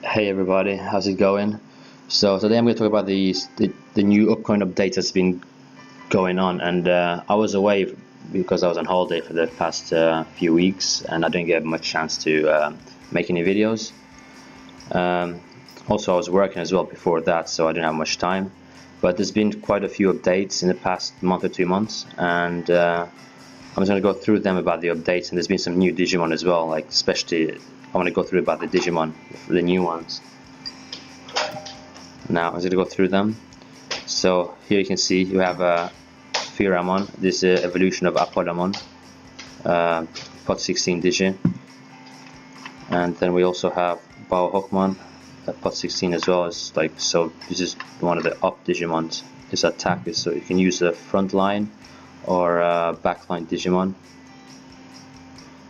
Hey everybody, how's it going? So today I'm going to talk about the new upcoming updates that's been going on, and I was away because I was on holiday for the past few weeks, and I didn't get much chance to make any videos. Also, I was working as well before that, so I didn't have much time. But there's been quite a few updates in the past month or 2 months, and I'm just going to go through them about the updates. And there's been some new Digimon as well, like especially I want to go through about the Digimon, the new ones. Now I'm going to go through them. So here you can see you have Firamon, this evolution of Apollomon, Pot 16 Digi, and then we also have Baumanis, Pot 16 as well. As like, so this is one of the up Digimons. This attack is so you can use the front line or back line Digimon.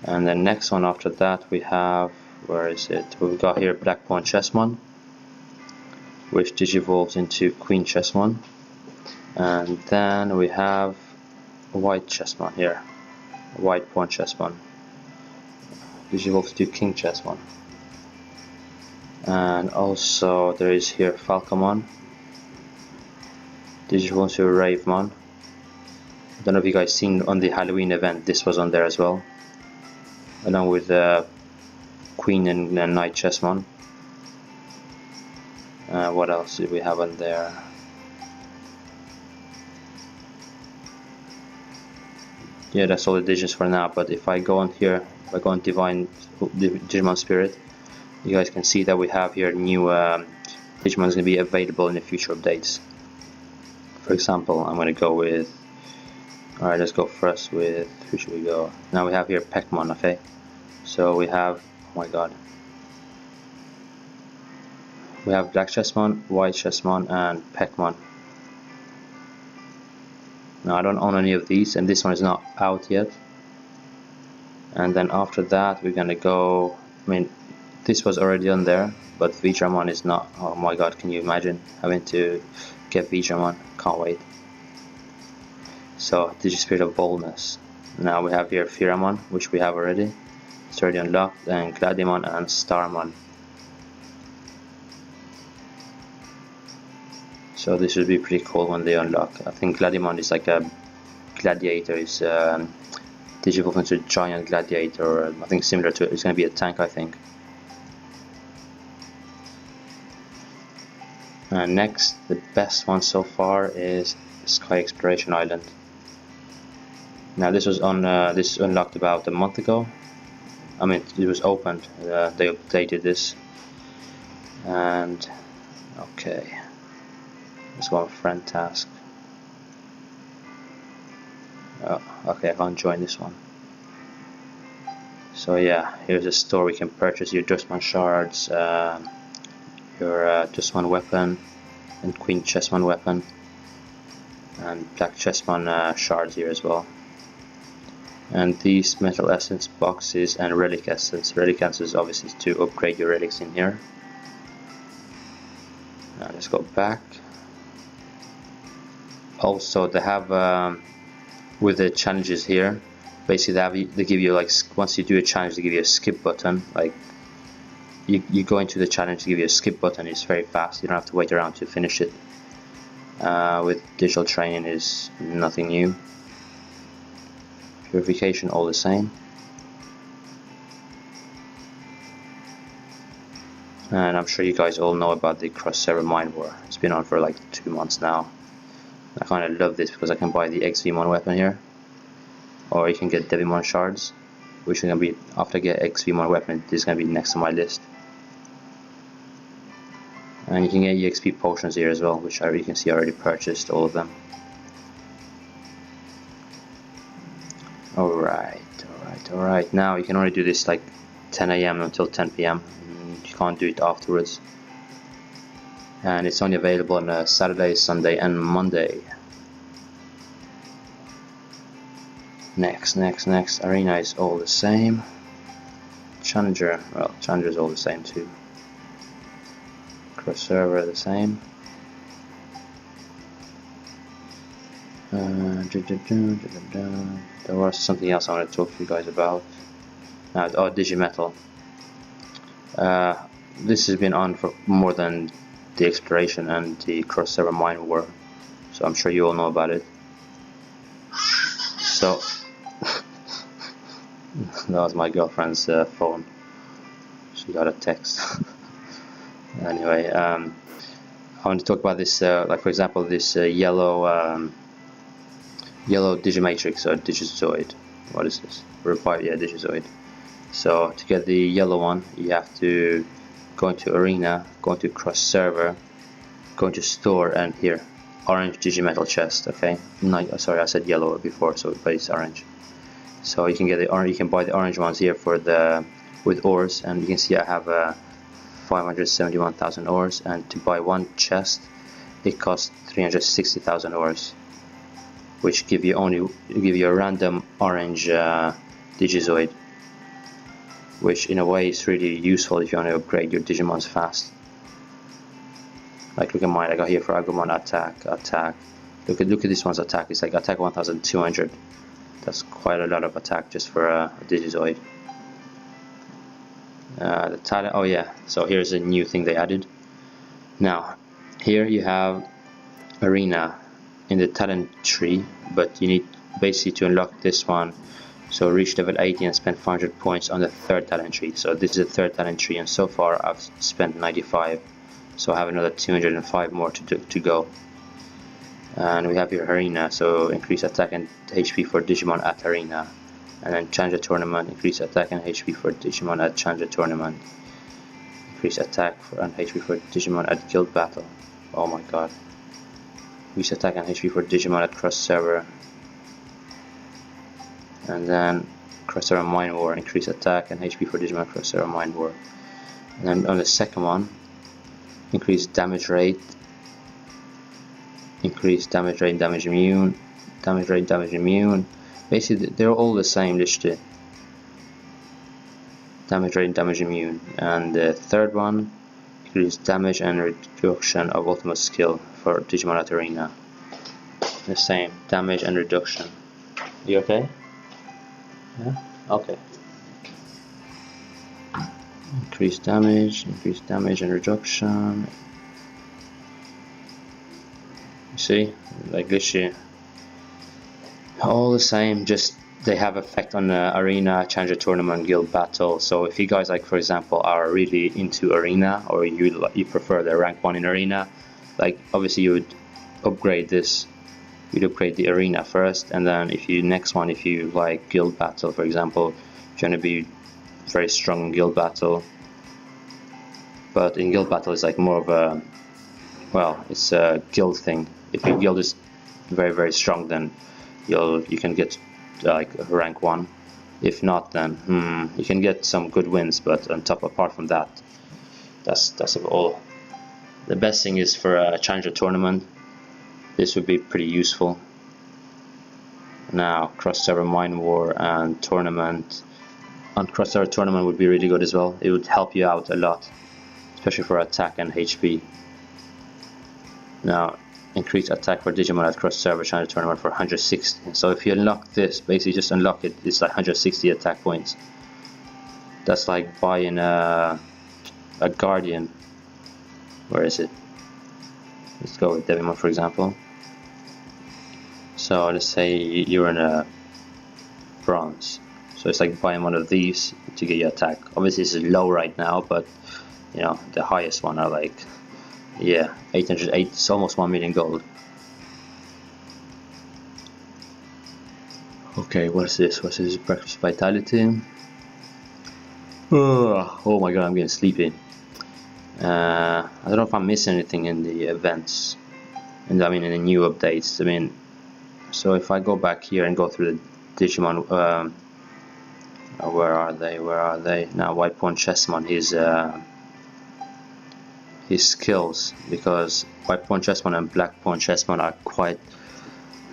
And then next one after that we have, where is it? We've got here Black Pawn Chessmon, which digivolves into Queen Chessmon. And then we have White Chessmon here, White Pawn Chessmon, digivolves to King Chessmon. And also there is here Falcomon, digivolves to Ravemon. I don't know if you guys seen on the Halloween event, this was on there as well, along with Queen and Knight Chessmon. What else do we have on there? Yeah, that's all the Digimons for now. But if I go on here, if I go on Digimon Spirit, you guys can see that we have here new Digimon is going to be available in the future updates. For example, I'm going to go with, alright, let's go first with, who should we go? Now we have here Peckmon, okay? So we have, oh my god, we have Black Chessmon, White Chessmon, and Peckmon. Now I don't own any of these, and this one is not out yet. And then after that we're gonna go, I mean, this was already on there, but Vigramon is not. Oh my god, can you imagine having to get Vigramon? Can't wait. So Digispirit of Boldness. Now we have here Firamon, which we have already. It's already unlocked, and Gladimon and Starmon. So this should be pretty cool when they unlock. I think Gladimon is like a gladiator, is digivolved into a giant gladiator, or I think similar to it. It's going to be a tank, I think. And next, the best one so far is Sky Exploration Island. Now this was on this unlocked about a month ago. I mean, it was opened. They updated this, and okay. Let's go on friend task. Oh, okay, I can't join this one. So yeah, here's a store. We can purchase your Dustman shards, your Dustman weapon, and Queen Chessmon weapon, and Black Chessmon shards here as well. And these metal essence boxes and relic essence. Relic essence obviously to upgrade your relics in here. Now let's go back. Also, they have with the challenges here, basically they give you, like, once you do a challenge, they give you a skip button. Like you go into the challenge, they give you a skip button. It's very fast. You don't have to wait around to finish it. With digital training is nothing new. Purification all the same. And I'm sure you guys all know about the cross-server mind war. It's been on for like 2 months now. I kind of love this because I can buy the XVmon weapon here, or you can get Devimon shards, which is going to be, after I get XVmon weapon, this is going to be next on my list. And you can get EXP potions here as well, which you can see I already purchased all of them. Alright, now you can only do this like 10 AM until 10 PM. You can't do it afterwards. And it's only available on Saturday, Sunday, and Monday. Next. Arena is all the same. Challenger, well, Challenger is all the same too. Cross server the same. There was something else I want to talk to you guys about. Oh, Digi Metal. this has been on for more than the exploration and the cross-server mine war, so I'm sure you all know about it. So that was my girlfriend's phone. She got a text. Anyway, I want to talk about this, like for example, this yellow Digimatrix or Digizoid. What is this? Yeah, Digizoid. So to get the yellow one, you have to go into Arena, go into Cross Server, go into Store, and here, orange Digi Metal chest. Okay, no, sorry, I said yellow before, but it's orange. So you can get you can buy the orange ones here for with ores, and you can see I have 571,000 ores, and to buy one chest, it costs 360,000 ores, which give you a random orange Digizoid, which in a way is really useful if you want to upgrade your Digimons fast. Like look at mine, I got here for Agumon attack. Look at this one's attack. It's like attack 1,200. That's quite a lot of attack just for a Digizoid. The talent. Oh yeah. So here's a new thing they added. Now here you have Arena in the talent tree, but you need basically to unlock this one. So reach level 80 and spend 500 points on the third talent tree. So this is the third talent tree, and so far I've spent 95. So I have another 205 more to go. And we have your Arena, so increase attack and HP for Digimon at Arena. And then Challenger Tournament, increase attack and HP for Digimon at Challenger Tournament. Increase attack and HP for Digimon at Guild Battle. Oh my god. Increase attack and HP for Digimon at Cross Server. And then Cross Server Mine War, increase attack and HP for Digimon Cross Server Mine War. And then on the second one, increase damage rate, increase damage rate, damage immune, damage rate, damage immune. Basically, they're all the same, literally. Damage rate, damage immune. And the third one, increase damage and reduction of ultimate skill for Digimon at Arena. The same, damage and reduction. You okay? Yeah? Okay. Increase damage and reduction. You see, like literally all the same, just they have effect on the Arena, Challenger Tournament, Guild Battle. So if you guys, like for example, are really into Arena, or you prefer the rank 1 in Arena, like obviously you would upgrade this. You'd upgrade the Arena first, and then if you like Guild Battle, for example, if you want to be very strong in Guild Battle. But in Guild Battle it's like more of a, well, it's a guild thing. If your guild is very very strong, then you can get like rank 1. If not, then you can get some good wins, but apart from that, that's all. The best thing is for a Challenger Tournament. This would be pretty useful. Now Cross Server Mine War and Tournament. On Cross Server Tournament would be really good as well. It would help you out a lot, especially for attack and HP. Now increase attack for Digimon at Cross Server Challenger Tournament for 160. So if you unlock this, basically just unlock it, it's like 160 attack points. That's like buying a Guardian. Where is it? Let's go with Digimon for example. So let's say you're in a bronze. So it's like buying one of these to get your attack. Obviously this is low right now, but you know the highest one are like, yeah, 808. It's almost 1 million gold. Okay, what's this? What's this? Breakfast Vitality. Oh my god, I'm getting sleepy. I don't know if I'm missing anything in the events, and I mean in the new updates. I mean, so if I go back here and go through the Digimon, where are they? Now White Pawn Chessmon, his skills, because White Pawn Chessmon and Black Pawn Chessmon are quite,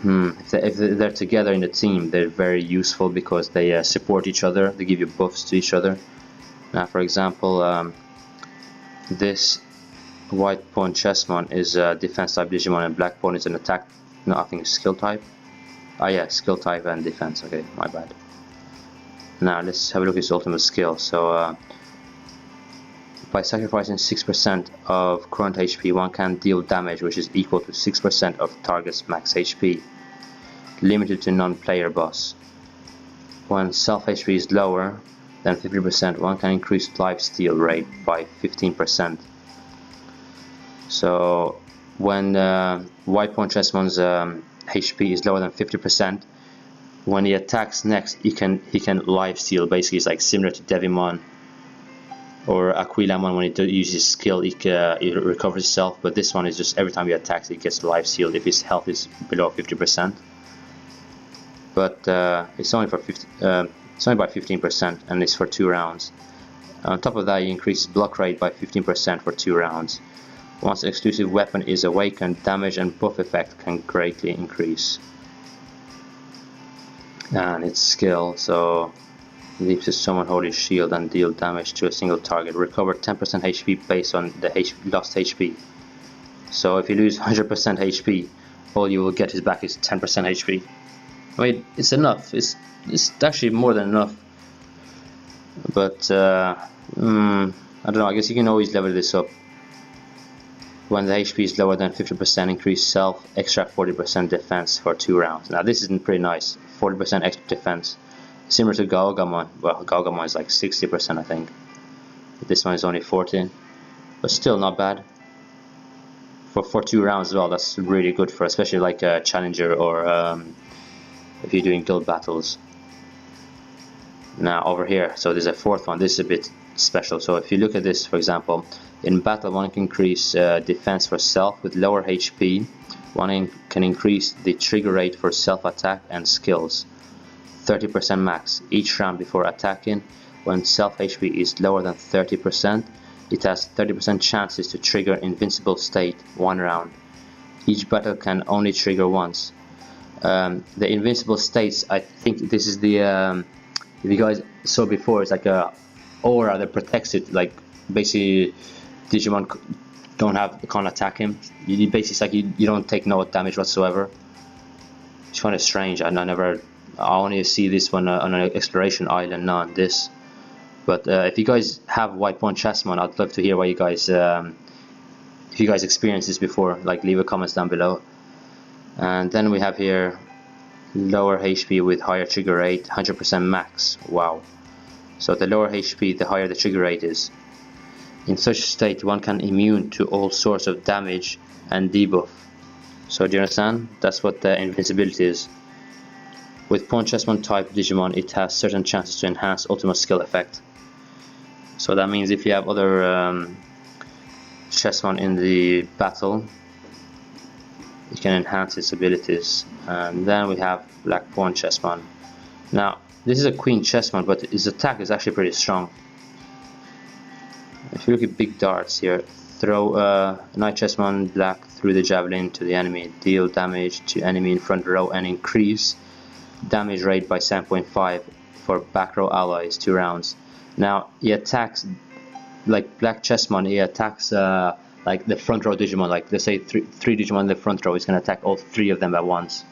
if they're together in a team, they're very useful because they support each other, they give you buffs to each other. Now for example, this White Pawn Chessmon is a defense type Digimon, and Black Pawn is an attack, no, I think it's skill type. Ah yeah, skill type and defense, okay, my bad. Now let's have a look at his ultimate skill. So By sacrificing 6% of current HP, one can deal damage which is equal to 6% of target's max HP. Limited to non-player boss. When self HP is lower than 50%, one can increase lifesteal rate by 15%. So when White Pawn Chessmon's HP is lower than 50%, when he attacks next, he can lifesteal. Basically, it's like similar to Digimon or Aquilamon. When he uses skill, he recovers himself. But this one is just every time he attacks, he gets lifesteal if his health is below 50%. But it's only for it's only by 15%, and it's for 2 rounds. On top of that, you increase block rate by 15% for 2 rounds. Once the exclusive weapon is awakened, damage and buff effect can greatly increase. And its skill, so leaps to summon Holy Shield and deal damage to a single target. Recover 10% HP based on the lost HP. So if you lose 100% HP, all you will get is back is 10% HP. I mean, it's enough. It's actually more than enough. But I don't know. I guess you can always level this up. When the HP is lower than 50%, increase self extra 40% defense for 2 rounds. Now this isn't pretty nice. 40% extra defense, similar to Gaugamon. Well, Gaugamon is like 60%, I think. This one is only 40, but still not bad. For 2 rounds as well, that's really good for, especially like a challenger or if you're doing guild battles. Now over here, so there's a 4th one. This is a bit special. So if you look at this, for example, in battle, one can increase defense for self with lower HP. One can increase the trigger rate for self attack and skills 30% max each round before attacking. When self HP is lower than 30%, it has 30% chances to trigger invincible state 1 round. Each battle can only trigger once. The invincible states, I think this is the if you guys saw before, it's like a aura that protects it. Like basically Digimon can't attack him. You basically, like you don't take no damage whatsoever. It's kind of strange. I only see this one on an exploration island, not on this. But if you guys have White Pawn Chessmon, I'd love to hear what you guys if you guys experienced this before. Like leave a comments down below. And then we have here lower HP with higher trigger rate, 100% max. Wow. So the lower HP, the higher the trigger rate is. In such state, one can immune to all sorts of damage and debuff. So do you understand? That's what the invincibility is. With Pawn Chessmon type Digimon, it has certain chances to enhance ultimate skill effect. So that means if you have other Chessmon in the battle, it can enhance its abilities. And then we have Black Pawn Chessmon. Now this is a Queen Chessmon, but his attack is actually pretty strong. If you look at big darts here, throw Knight Chessmon Black through the javelin to the enemy, deal damage to enemy in front row and increase damage rate by 7.5 for back row allies 2 rounds. Now he attacks, like Black Chessmon, he attacks like the front row Digimon, like let's say three Digimon in the front row, he's going to attack all 3 of them at once.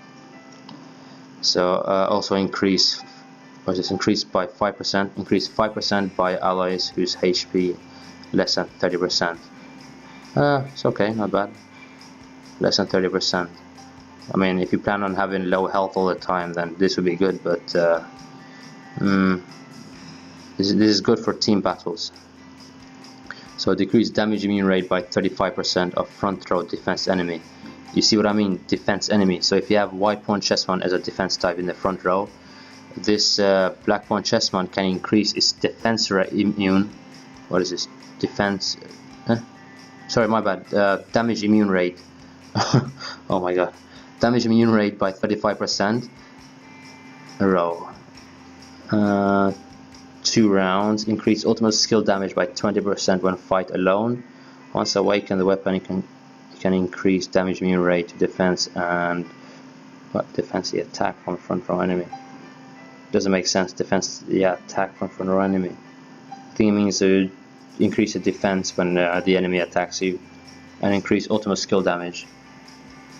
So also increase, what is this, increase by 5%, increase 5% by allies whose HP less than 30%. It's okay, not bad. Less than 30%. I mean, if you plan on having low health all the time, then this would be good, but this is good for team battles. So decrease damage immune rate by 35% of front row defense enemy. You see what I mean? Defense enemy. So if you have White Pawn Chessmon as a defense type in the front row, this Black Pawn Chessmon can increase its defense immune. What is this? Defense. Sorry, my bad. Damage immune rate. Oh my god. Damage immune rate by 35% a row. 2 rounds. Increase ultimate skill damage by 20% when fight alone. Once awakened, the weapon can increase damage immune rate to defense and defense the attack from front row enemy. Doesn't make sense. Defense the attack from front row enemy. I think it means to increase the defense when the enemy attacks you, and increase ultimate skill damage.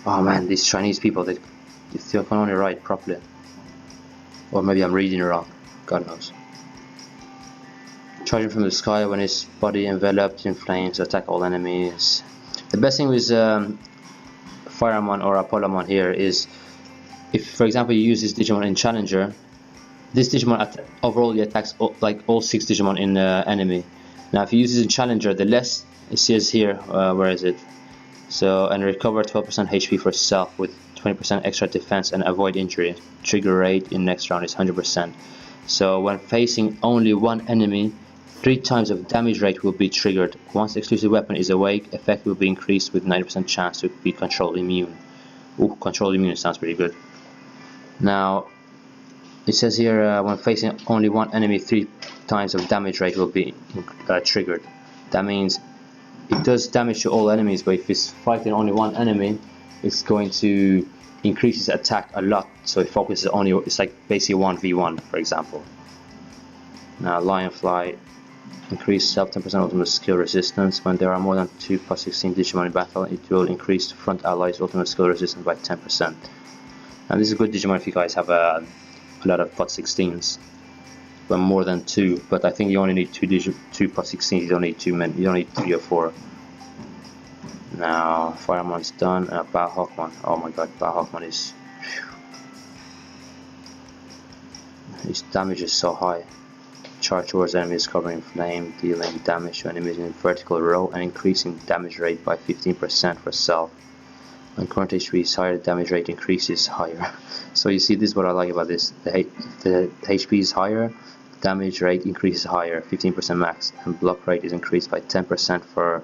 Oh man, these Chinese people, they can only write properly. Or maybe I'm reading it wrong. God knows. Charging from the sky when his body enveloped in flames to attack all enemies. The best thing with Fireman or Apollomon here is, if for example you use this Digimon in Challenger, this Digimon overall he attacks all 6 Digimon in the enemy. Now if you use this in Challenger, the less, it says here, where is it? So, and recover 12% HP for self with 20% extra defense and avoid injury. Trigger rate in next round is 100%. So when facing only one enemy, 3 times of damage rate will be triggered. Once the exclusive weapon is awake, effect will be increased with 90% chance to be control immune. Ooh, control immune sounds pretty good. Now, it says here when facing only one enemy, 3 times of damage rate will be triggered. That means it does damage to all enemies, but if it's fighting only one enemy, it's going to increase its attack a lot. So it focuses only, it's like basically 1v1, for example. Now, Lionfly. Increase self 10% ultimate skill resistance. When there are more than 2 plus 16 Digimon in battle, it will increase front allies' ultimate skill resistance by 10%. And this is a good Digimon if you guys have a lot of plus 16s, but more than 2. But I think you only need 2 plus 16s. You don't need 2 men. You don't need 3 or 4. Now Firemon's done. Bauhackman. Oh my God, Bauhackman is. His damage is so high. Charge towards enemies covering flame, dealing damage to enemies in vertical row and increasing damage rate by 15% for self. When current HP is higher, the damage rate increases higher. So you see, this is what I like about this. The HP is higher, damage rate increases higher, 15% max, and block rate is increased by 10% for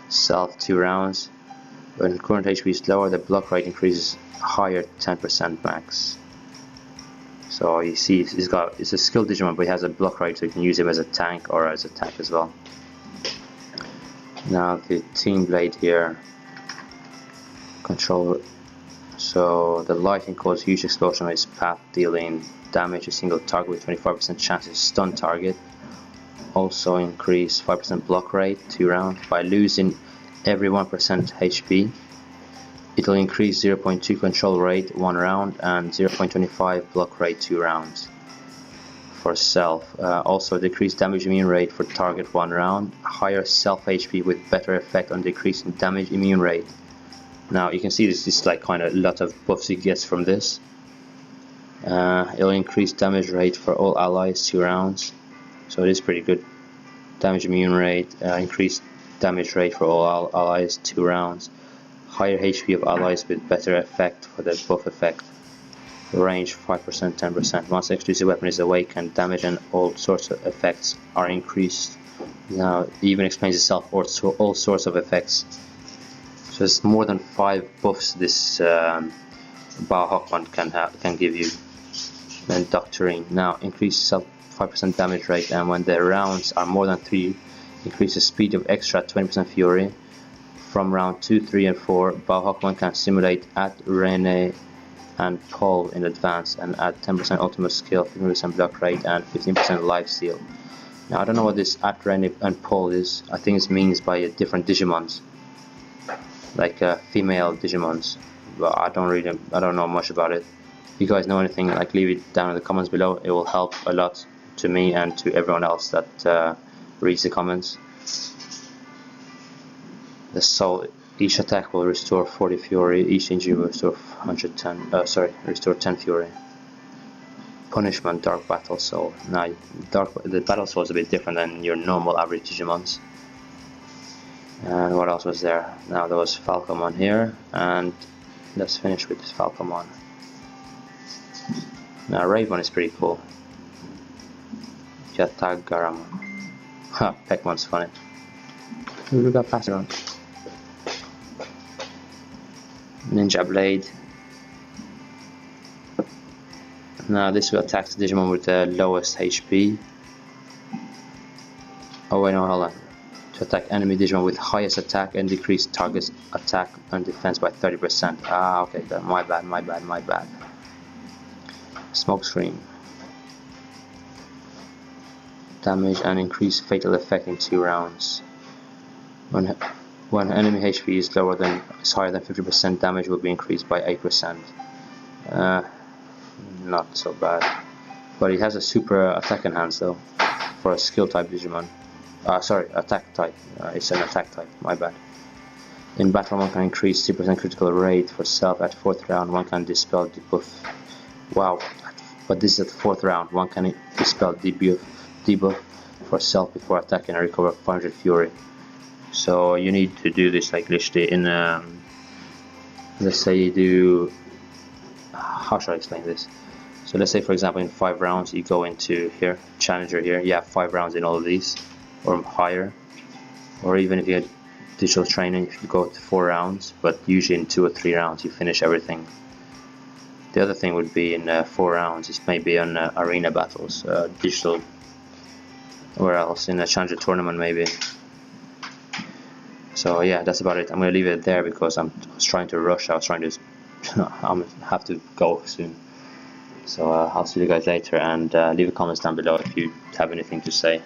self 2 rounds. When current HP is lower, the block rate increases higher, 10% max. So you see, it's a skilled Digimon, but he has a block rate, so you can use him as a tank or as a attack as well. Now the Team Blade here, control. So the lightning causes huge explosion on its path, dealing damage to a single target with 25% chance to stun target. Also increase 5% block rate 2 rounds by losing every 1% HP. It will increase 0.2 control rate 1 round and 0.25 block rate 2 rounds for self. Also decrease damage immune rate for target 1 round. Higher self HP with better effect on decreasing damage immune rate. Now you can see this is like kind of a lot of buffs he gets from this. It will increase damage rate for all allies 2 rounds. So it is pretty good. Damage immune rate, increased damage rate for all allies 2 rounds. Higher HP of allies with better effect for the buff effect. Range 5%, 10%. Once the exclusive weapon is awakened, damage and all sorts of effects are increased. Now it even explains itself or all sorts of effects. So it's more than 5 buffs this Bauhackman can give you. Then Doctoring. Now increase self 5% damage rate, and when the rounds are more than 3, increase the speed of extra 20% fury. From round 2, 3, and 4, Bauhackman can simulate at Rene and Paul in advance and add 10% ultimate skill, 15% block rate, and 15% life steal. Now I don't know what this at Rene and Paul is. I think it means by different Digimons, like female Digimons. But I don't know much about it. If you guys know anything, like leave it down in the comments below. It will help a lot to me and to everyone else that reads the comments. The soul, each attack will restore 40 fury, each injury will restore 10 fury. Punishment, Dark Battle Soul. Now the Battle Soul is a bit different than your normal average Digimons. And what else was there? Now there was Falcomon here, and let's finish with Falcomon. Now Raven is pretty cool. Yatagaramon. Ha, Peckmon's funny. We got passed around. Ninja Blade. Now this will attack the Digimon with the lowest HP. Oh wait, no, hold on. To attack enemy Digimon with highest attack and decrease target's attack and defense by 30%. Ah, okay, my bad. Smokescreen. Damage and increase fatal effect in 2 rounds. When enemy HP is higher than 50%, damage will be increased by 8%. Not so bad. But it has a super attack enhance though, for a skill type Digimon. Sorry, attack type. It's an attack type, my bad. In battle, one can increase 3% critical rate for self. At 4th round, one can dispel debuff. Wow, but this is at 4th round. One can dispel debuff for self before attacking and recover 500 fury. So you need to do this like literally in let's say you do, how should I explain this? So let's say for example in 5 rounds you go into here, challenger here, you have 5 rounds in all of these or higher, or even if you had digital training, if you go to 4 rounds, but usually in 2 or 3 rounds you finish everything. The other thing would be in 4 rounds, it's maybe on arena battles, digital, where else, in a challenger tournament maybe. So yeah, that's about it. I'm gonna leave it there because I was trying to rush. I was trying to I have to go soon. So I'll see you guys later, and leave a comments down below if you have anything to say.